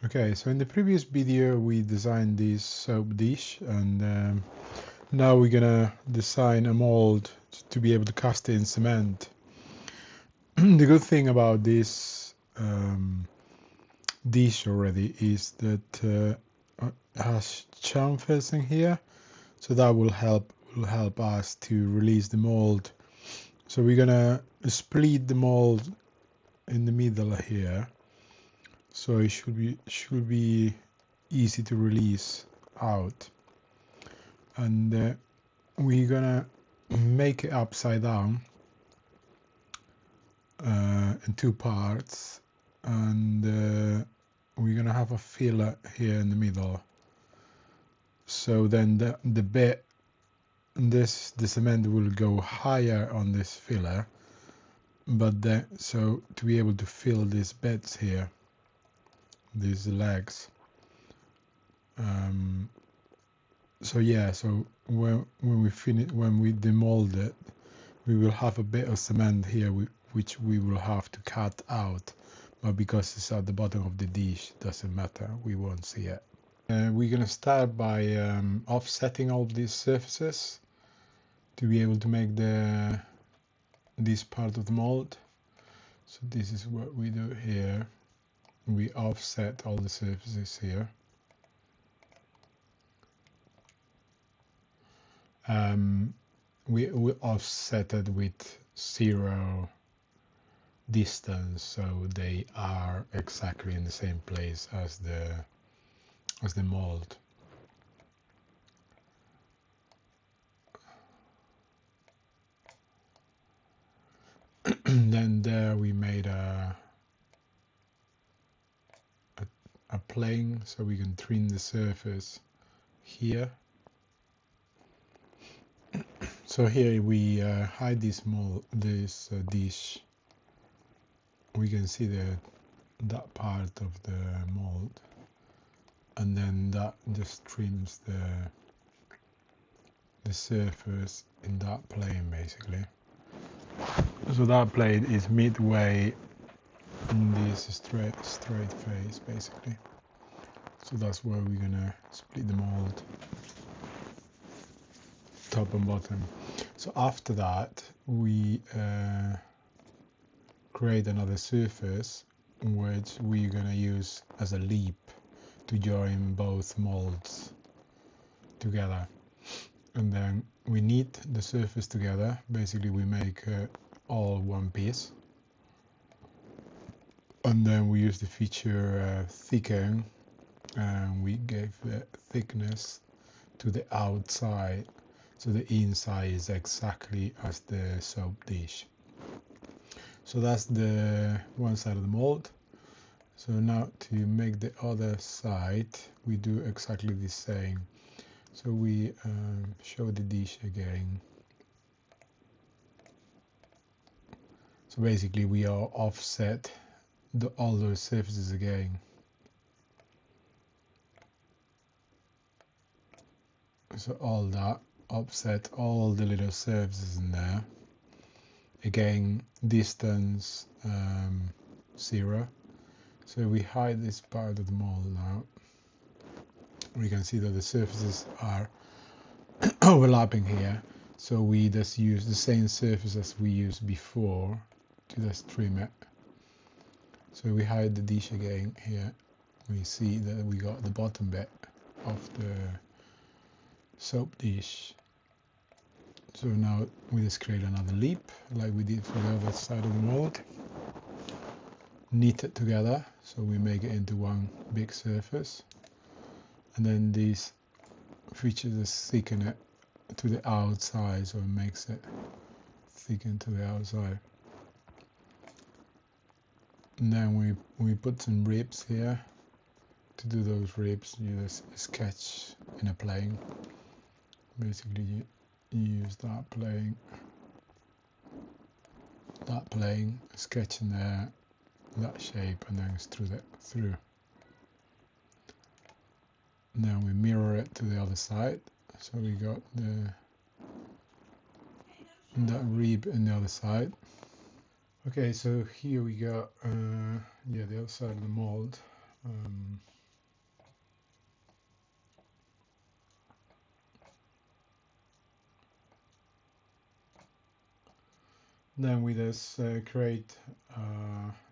Okay, so in the previous video we designed this soap dish, and now we're gonna design a mold to be able to cast it in cement. The good thing about this dish already is that it has chamfers in here, so that will help us to release the mold. So we're gonna split the mold in the middle here, so it should be easy to release out. And we're gonna make it upside down in two parts, and we're gonna have a filler here in the middle, so then the bit the cement will go higher on this filler, but then so to be able to fill these beds here, these legs. So yeah, so when we demold it, we will have a bit of cement here which we will have to cut out, but because it's at the bottom of the dish, doesn't matter, we won't see it. We're gonna start by offsetting all these surfaces to be able to make this part of the mold. So this is what we do here. We offset all the surfaces here. We offset it with 0 distance, so they are exactly in the same place as the mold. Then there we made a plane, so we can trim the surface here. So here we hide this dish. We can see that part of the mold, and then that just trims the surface in that plane basically. So that plane is midway in this straight face basically. So that's where we're gonna split the mold, top and bottom. So after that we create another surface which we're gonna use as a leap to join both molds together, and then we knit the surface together. Basically we make all one piece, and then we use the feature thicken, and we gave the thickness to the outside, so the inside is exactly as the soap dish. So that's the one side of the mold. So now to make the other side, we do exactly the same. So we show the dish again. So basically we are offset all those surfaces again. So all that, offset all the little surfaces in there. Again, distance 0. So we hide this part of the mold now. We can see that the surfaces are overlapping here. So we just use the same surface as we used before to just trim it. So we hide the dish again here. We see that we got the bottom bit of the soap dish. So now we just create another leap like we did for the other side of the mold. Knit it together, so we make it into one big surface. And then these features just thicken it to the outside, so it makes it thicken to the outside. And then we put some ribs here. To do those ribs, you just sketch in a plane. Basically, you use that plane, sketch in there, that shape, and then extrude it through. And then we mirror it to the other side, so we got that rib in the other side. Okay, so here we got the other side of the mold. Then we just create a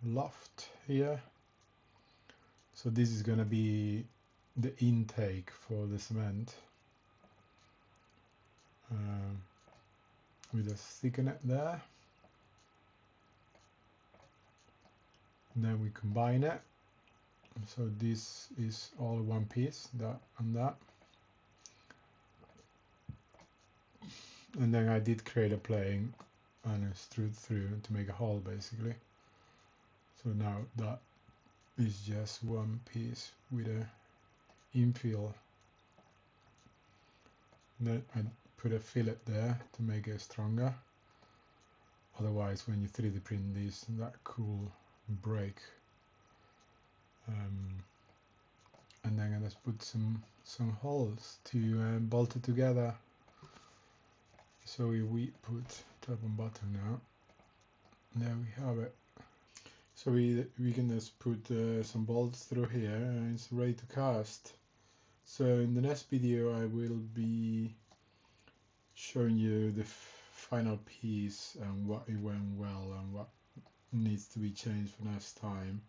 loft here. So this is going to be the intake for the cement. We just thicken it there. Then we combine it. So this is all one piece, that and that. And then I did create a plane and extrude through to make a hole basically. So now that is just one piece with a infill. And then I put a fillet there to make it stronger. Otherwise, when you 3D print this, that cool break. And then I just put some holes to bolt it together. So we put top and bottom now. There we have it. So we can just put some bolts through here and it's ready to cast. So in the next video I will be showing you the final piece and what it went well and what needs to be changed for next time.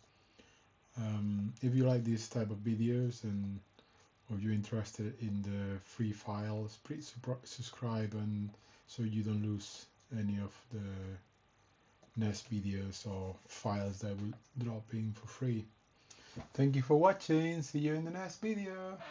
If you like this type of videos and or you're interested in the free files, please subscribe and so you don't lose any of the next videos or files that will drop in for free. Thank you for watching. See you in the next video.